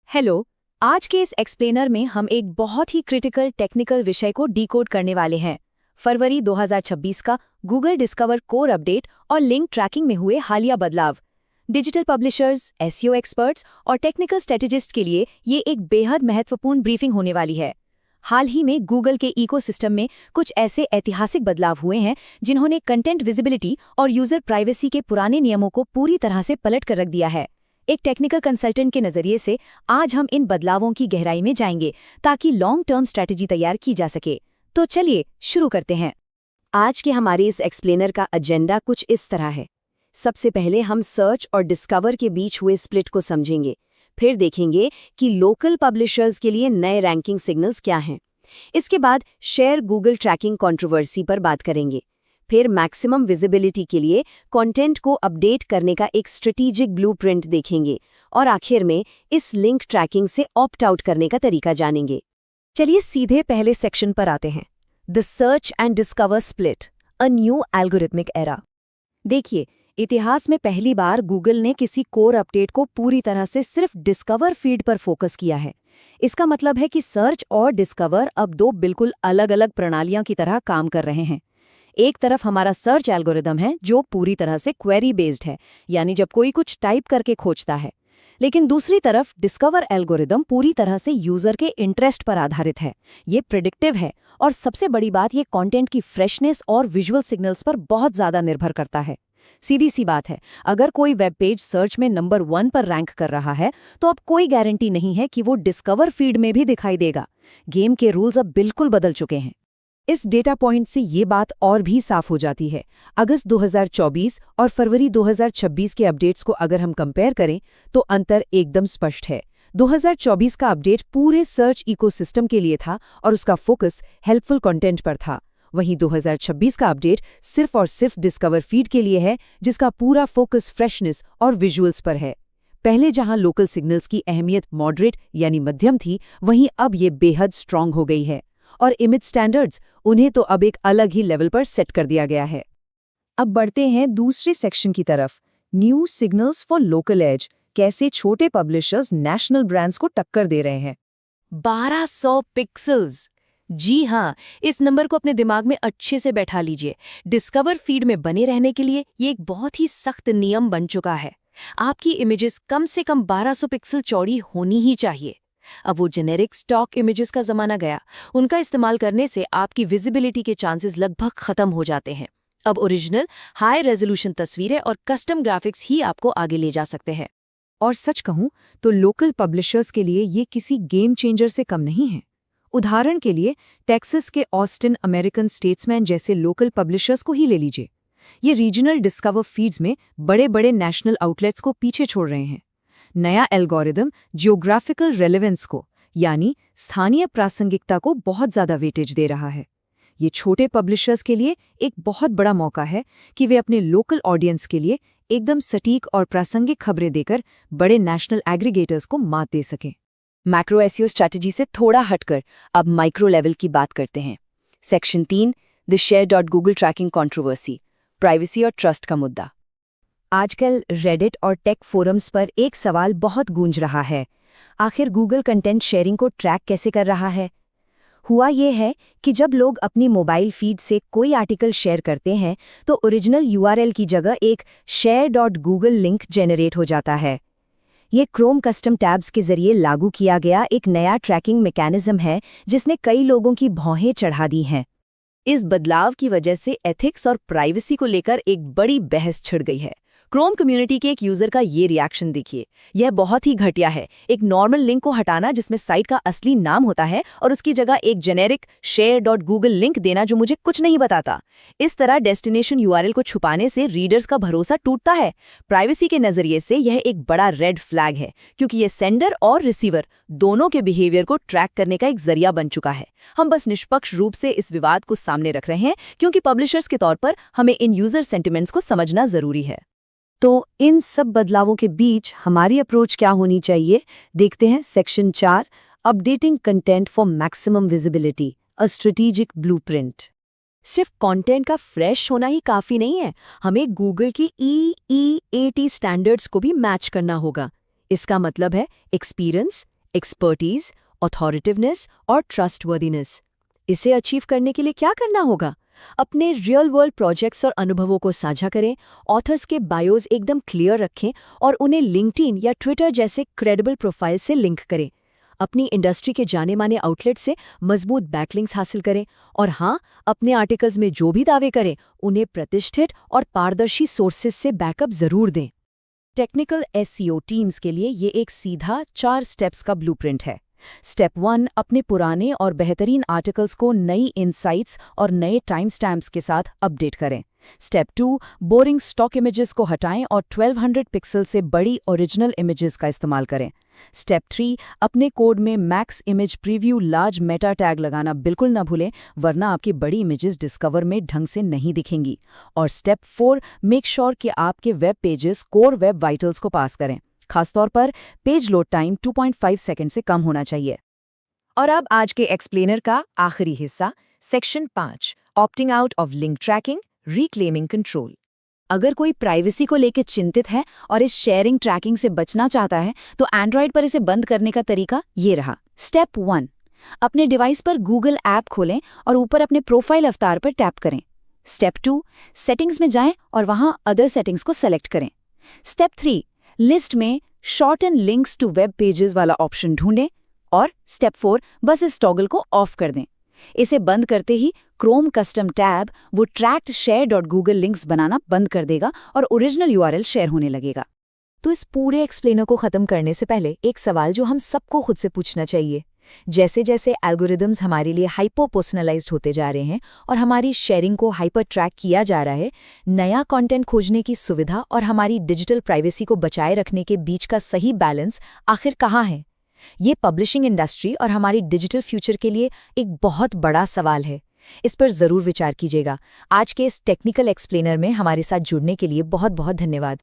Hello. आज के इस एक्सप्लेनर में हम एक बहुत ही क्रिटिकल टेक्निकल विषय को डिकोड करने वाले हैं। फरवरी 2026 का गूगल डिस्कवर कोर अपडेट और लिंक ट्रैकिंग में हुए हालिया बदलाव। डिजिटल पब्लिशर्स, एसईओ एक्सपर्ट्स और टेक्निकल स्ट्रेटेजिस्ट के लिए ये एक बेहद महत्वपूर्ण ब्रीफिंग होने वाली है। हाल ही में गूगल के इकोसिस्टम में कुछ ऐसे ऐतिहासिक बदलाव हुए हैं जिन्होंने कंटेंट विजिबिलिटी और यूजर प्राइवेसी के पुराने नियमों को पूरी तरह से पलट कर रख दिया है। एक टेक्निकल कंसल्टेंट के नजरिए से आज हम इन बदलावों की गहराई में जाएंगे ताकि लॉन्ग टर्म स्ट्रैटेजी तैयार की जा सके। तो चलिए शुरू करते हैं। आज के हमारे इस एक्सप्लेनर का एजेंडा कुछ इस तरह है। सबसे पहले हम सर्च और डिस्कवर के बीच हुए स्प्लिट को समझेंगे। फिर देखेंगे कि लोकल पब्लिशर्स के लिए नए रैंकिंग सिग्नल्स क्या हैं। इसके बाद शेयर गूगल ट्रैकिंग कंट्रोवर्सी पर बात करेंगे। फिर मैक्सिमम विजिबिलिटी के लिए कंटेंट को अपडेट करने का एक स्ट्रेटेजिक ब्लूप्रिंट देखेंगे और आखिर में इस लिंक ट्रैकिंग से ऑप्ट आउट करने का तरीका जानेंगे। चलिए सीधे पहले सेक्शन पर आते हैं। The search and discover split, a new algorithmic era. देखिए, इतिहास में पहली बार गूगल ने किसी कोर अपडेट को पूरी तरह से सिर्फ डिस्कवर फीड पर फोकस किया है। इसका मतलब है कि सर्च और डिस्कवर अब दो बिल्कुल अलग अलग प्रणालियों की तरह काम कर रहे हैं। एक तरफ हमारा सर्च एल्गोरिदम है जो पूरी तरह से क्वेरी बेस्ड है, यानी जब कोई कुछ टाइप करके खोजता है। लेकिन दूसरी तरफ डिस्कवर एल्गोरिदम पूरी तरह से यूजर के इंटरेस्ट पर आधारित है। ये प्रिडिक्टिव है और सबसे बड़ी बात, ये कंटेंट की फ्रेशनेस और विजुअल सिग्नल्स पर बहुत ज्यादा निर्भर करता है। सीधी सी बात है, अगर कोई वेब पेज सर्च में नंबर 1 पर रैंक कर रहा है तो अब कोई गारंटी नहीं है कि वो डिस्कवर फीड में भी दिखाई देगा। गेम के रूल्स अब बिल्कुल बदल चुके हैं। इस डेटा पॉइंट से ये बात और भी साफ हो जाती है। अगस्त 2024 और फरवरी 2026 के अपडेट्स को अगर हम कंपेयर करें तो अंतर एकदम स्पष्ट है। 2024 का अपडेट पूरे सर्च इकोसिस्टम के लिए था और उसका फोकस हेल्पफुल कंटेंट पर था। वहीं 2026 का अपडेट सिर्फ और सिर्फ डिस्कवर फीड के लिए है, जिसका पूरा फोकस फ्रेशनेस और विजुअल्स पर है। पहले जहां लोकल सिग्नल्स की अहमियत मॉडरेट यानी मध्यम थी, वहीं अब ये बेहद स्ट्रांग हो गई है। और इमेज स्टैंडर्ड्स, उन्हें तो अब एक अलग ही लेवल पर सेट कर दिया गया है। अब बढ़ते हैं दूसरे सेक्शन की तरफ। New signals for local edge, कैसे छोटे पब्लिशर्स नेशनल ब्रांड्स को टक्कर दे रहे हैं। 1200 पिक्सल्स। जी हाँ, इस नंबर को अपने दिमाग में अच्छे से बैठा लीजिए। डिस्कवर फीड में बने रहने के लिए ये एक बहुत ही सख्त नियम बन चुका है। आपकी इमेजेस कम से कम 1200 पिक्सल चौड़ी होनी ही चाहिए। अब वो जेनेरिक स्टॉक इमेजेस का जमाना गया। उनका इस्तेमाल करने से आपकी विजिबिलिटी के चांसेस लगभग खत्म हो जाते हैं। अब ओरिजिनल हाई रेजोल्यूशन तस्वीरें और कस्टम ग्राफिक्स ही आपको आगे ले जा सकते हैं। और सच कहूं तो लोकल पब्लिशर्स के लिए ये किसी गेम चेंजर से कम नहीं है। उदाहरण के लिए टेक्सास के ऑस्टिन अमेरिकन स्टेट्समैन जैसे लोकल पब्लिशर्स को ही ले लीजिए। ये रीजनल डिस्कवर फीड्स में बड़े बड़े नेशनल आउटलेट्स को पीछे छोड़ रहे हैं। नया एल्गोरिदम जियोग्राफिकल रेलेवेंस को, यानी स्थानीय प्रासंगिकता को बहुत ज़्यादा वेटेज दे रहा है। ये छोटे पब्लिशर्स के लिए एक बहुत बड़ा मौका है कि वे अपने लोकल ऑडियंस के लिए एकदम सटीक और प्रासंगिक खबरें देकर बड़े नेशनल एग्रीगेटर्स को मात दे सकें। मैक्रो एसईओ स्ट्रैटेजी से थोड़ा हटकर अब माइक्रो लेवल की बात करते हैं। Section 3, the share Google tracking controversy, privacy और ट्रस्ट का मुद्दा। आजकल रेडिट और टेक फोरम्स पर एक सवाल बहुत गूंज रहा है। आखिर गूगल कंटेंट शेयरिंग को ट्रैक कैसे कर रहा है? हुआ ये है कि जब लोग अपनी मोबाइल फीड से कोई आर्टिकल शेयर करते हैं तो ओरिजिनल यूआरएल की जगह एक शेयर.गूगल लिंक जेनरेट हो जाता है। ये क्रोम कस्टम टैब्स के जरिए लागू किया गया एक नया ट्रैकिंग मैकेनिज्म है जिसने कई लोगों की भौहें चढ़ा दी हैं। इस बदलाव की वजह से एथिक्स और प्राइवेसी को लेकर एक बड़ी बहस छिड़ गई है। क्रोम कम्युनिटी के एक यूजर का ये रिएक्शन देखिए। यह बहुत ही घटिया है। एक नॉर्मल लिंक को हटाना जिसमें साइट का असली नाम होता है और उसकी जगह एक जेनेरिक शेयर.गूगल लिंक देना जो मुझे कुछ नहीं बताता। इस तरह डेस्टिनेशन यूआरएल को छुपाने से रीडर्स का भरोसा टूटता है। प्राइवेसी के नजरिए से यह एक बड़ा रेड फ्लैग है, क्योंकि यह सेंडर और रिसीवर दोनों के बिहेवियर को ट्रैक करने का एक जरिया बन चुका है। हम बस निष्पक्ष रूप से इस विवाद को सामने रख रहे हैं, क्योंकि पब्लिशर्स के तौर पर हमें इन यूजर सेंटिमेंट्स को समझना जरूरी है। तो इन सब बदलावों के बीच हमारी अप्रोच क्या होनी चाहिए, देखते हैं। Section 4, updating content for maximum visibility, a strategic blueprint. सिर्फ कंटेंट का फ्रेश होना ही काफी नहीं है, हमें गूगल की EEAT स्टैंडर्ड्स को भी मैच करना होगा। इसका मतलब है एक्सपीरियंस, एक्सपर्टीज, ऑथोरिटिवनेस और ट्रस्टवर्दीनेस। इसे अचीव करने के लिए क्या करना होगा? अपने रियल वर्ल्ड प्रोजेक्ट्स और अनुभवों को साझा करें, ऑथर्स के बायोज एकदम क्लियर रखें और उन्हें लिंक्डइन या ट्विटर जैसे क्रेडिबल प्रोफाइल से लिंक करें। अपनी इंडस्ट्री के जाने माने आउटलेट से मजबूत बैकलिंक्स हासिल करें और हाँ, अपने आर्टिकल्स में जो भी दावे करें उन्हें प्रतिष्ठित और पारदर्शी सोर्सेज से बैकअप जरूर दें। टेक्निकल एसईओ टीम्स के लिए ये एक सीधा 4 स्टेप्स का ब्लूप्रिंट है। स्टेप 1, अपने पुराने और बेहतरीन आर्टिकल्स को नई इनसाइट्स और नए टाइम स्टैम्प्स के साथ अपडेट करें। स्टेप 2, बोरिंग स्टॉक इमेजेस को हटाएं और 1200 पिक्सल से बड़ी ओरिजिनल इमेजेस का इस्तेमाल करें। स्टेप 3, अपने कोड में max image preview large Meta tag लगाना बिल्कुल ना भूलें, वरना आपकी बड़ी इमेजेस डिस्कवर में ढंग से नहीं दिखेंगी। और स्टेप 4, मेक श्योर कि आपके web pages core web vitals को पास करें। खासतौर पर पेज लोड टाइम 2.5 सेकंड से कम होना चाहिए। और अब आज के एक्सप्लेनर का आखिरी हिस्सा, section 5, opting out of link tracking, reclaiming control. अगर कोई प्राइवेसी को लेकर चिंतित है और इस शेयरिंग ट्रैकिंग से बचना चाहता है, तो एंड्रॉयड पर इसे बंद करने का तरीका ये रहा। स्टेप 1, अपने डिवाइस पर गूगल ऐप खोलें और ऊपर अपने प्रोफाइल अवतार पर टैप करें। स्टेप 2, सेटिंग्स में जाएं और वहां अदर सेटिंग्स को सेलेक्ट करें। स्टेप 3, लिस्ट में shorten links to web pages वाला ऑप्शन ढूंढें। और स्टेप 4, बस इस टॉगल को ऑफ कर दें। इसे बंद करते ही क्रोम कस्टम टैब वो ट्रैक्ड share.google लिंक्स बनाना बंद कर देगा और ओरिजिनल यूआरएल शेयर होने लगेगा। तो इस पूरे एक्सप्लेनर को खत्म करने से पहले एक सवाल जो हम सबको खुद से पूछना चाहिए। जैसे जैसे एल्गोरिदम्स हमारे लिए हाइपर पर्सनलाइज्ड होते जा रहे हैं और हमारी शेयरिंग को हाइपर ट्रैक किया जा रहा है, नया कंटेंट खोजने की सुविधा और हमारी डिजिटल प्राइवेसी को बचाए रखने के बीच का सही बैलेंस आखिर कहाँ है? ये पब्लिशिंग इंडस्ट्री और हमारी डिजिटल फ्यूचर के लिए एक बहुत बड़ा सवाल है। इस पर जरूर विचार कीजिएगा। आज के इस टेक्निकल एक्सप्लेनर में हमारे साथ जुड़ने के लिए बहुत बहुत धन्यवाद।